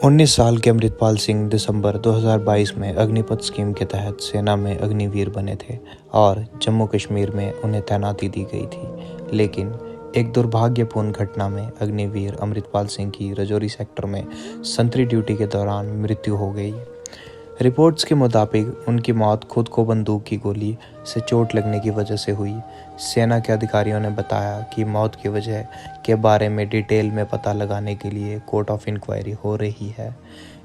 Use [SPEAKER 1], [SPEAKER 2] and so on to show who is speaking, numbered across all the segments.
[SPEAKER 1] 19 साल के अमृतपाल सिंह दिसंबर 2022 में अग्निपथ स्कीम के तहत सेना में अग्निवीर बने थे और जम्मू कश्मीर में उन्हें तैनाती दी गई थी। लेकिन एक दुर्भाग्यपूर्ण घटना में अग्निवीर अमृतपाल सिंह की राजौरी सेक्टर में संतरी ड्यूटी के दौरान मृत्यु हो गई। रिपोर्ट्स के मुताबिक उनकी मौत खुद को बंदूक की गोली से चोट लगने की वजह से हुई। सेना के अधिकारियों ने बताया कि मौत की वजह के बारे में डिटेल में पता लगाने के लिए कोर्ट ऑफ इंक्वायरी हो रही है,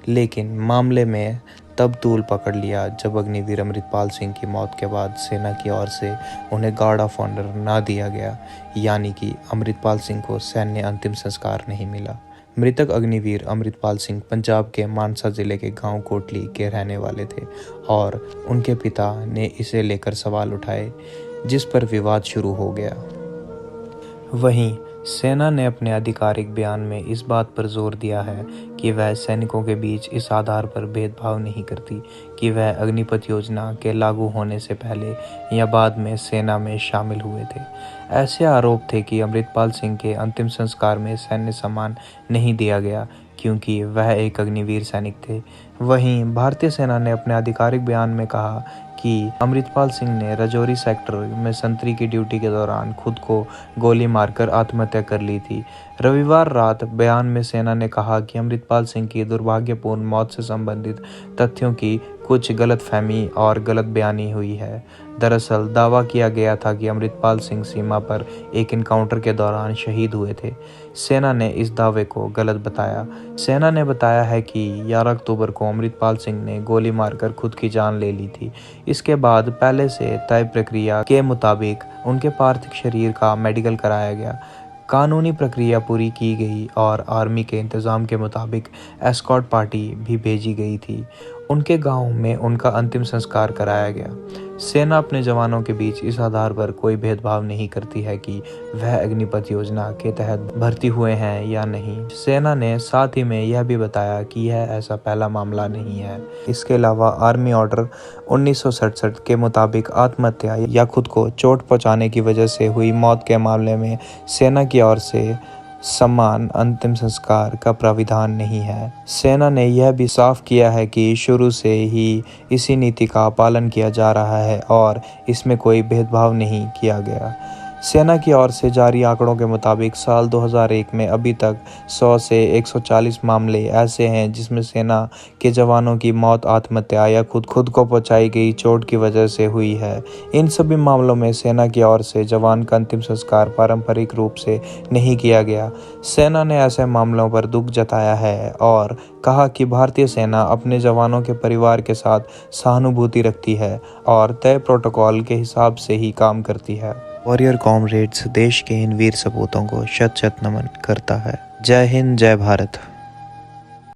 [SPEAKER 1] लेकिन मामले में तब तूल पकड़ लिया जब अग्निवीर अमृतपाल सिंह की मौत के बाद सेना की ओर से उन्हें गार्ड ऑफ ऑनर ना दिया गया, यानी कि अमृतपाल सिंह को सैन्य अंतिम संस्कार नहीं मिला। मृतक अग्निवीर अमृतपाल सिंह पंजाब के मानसा जिले के गांव कोटली के रहने वाले थे और उनके पिता ने इसे लेकर सवाल उठाए, जिस पर विवाद शुरू हो गया। वहीं सेना ने अपने आधिकारिक बयान में इस बात पर जोर दिया है कि वह सैनिकों के बीच इस आधार पर भेदभाव नहीं करती कि वह अग्निपथ योजना के लागू होने से पहले या बाद में सेना में शामिल हुए थे। ऐसे आरोप थे कि अमृतपाल सिंह के अंतिम संस्कार में सैन्य सम्मान नहीं दिया गया क्योंकि वह एक अग्निवीर सैनिक थे। वहीं भारतीय सेना ने अपने आधिकारिक बयान में कहा कि अमृतपाल सिंह ने राजौरी सेक्टर में संतरी की ड्यूटी के दौरान खुद को गोली मारकर आत्महत्या कर ली थी। रविवार रात बयान में सेना ने कहा कि अमृतपाल सिंह की दुर्भाग्यपूर्ण मौत से संबंधित तथ्यों की कुछ गलतफहमी और गलत बयानी हुई है। दरअसल दावा किया गया था कि अमृतपाल सिंह सीमा पर एक इनकाउंटर के दौरान शहीद हुए थे। सेना ने इस दावे को गलत बताया। सेना ने बताया है कि 11 अक्टूबर को अमृतपाल सिंह ने गोली मारकर खुद की जान ले ली थी। इसके बाद पहले से तय प्रक्रिया के मुताबिक उनके पार्थिव शरीर का मेडिकल कराया गया। कानूनी प्रक्रिया पूरी की गई और आर्मी के इंतजाम के मुताबिक एस्कॉर्ट पार्टी भी भेजी गई थी। उनके गांव में उनका अंतिम संस्कार कराया गया। सेना अपने जवानों के बीच इस आधार पर कोई भेदभाव नहीं करती है कि वह अग्निपथ योजना के तहत भर्ती हुए हैं या नहीं। सेना ने साथ ही में यह भी बताया कि यह ऐसा पहला मामला नहीं है। इसके अलावा आर्मी ऑर्डर 1967 के मुताबिक आत्महत्या या खुद को चोट पहुंचाने की वजह से हुई मौत के मामले में सेना की ओर से समान अंतिम संस्कार का प्राविधान नहीं है। सेना ने यह भी साफ किया है कि शुरू से ही इसी नीति का पालन किया जा रहा है और इसमें कोई भेदभाव नहीं किया गया। सेना की ओर से जारी आंकड़ों के मुताबिक साल 2001 में अभी तक 100 से 140 मामले ऐसे हैं जिसमें सेना के जवानों की मौत आत्महत्या या खुद को पहुंचाई गई चोट की वजह से हुई है। इन सभी मामलों में सेना की ओर से जवान का अंतिम संस्कार पारंपरिक रूप से नहीं किया गया। सेना ने ऐसे मामलों पर दुख जताया है और कहा कि भारतीय सेना अपने जवानों के परिवार के साथ सहानुभूति रखती है और तय प्रोटोकॉल के हिसाब से ही काम करती है। वॉरियर कॉमरेड्स देश के इन वीर सपूतों को शत शत नमन करता है। जय हिंद, जय भारत।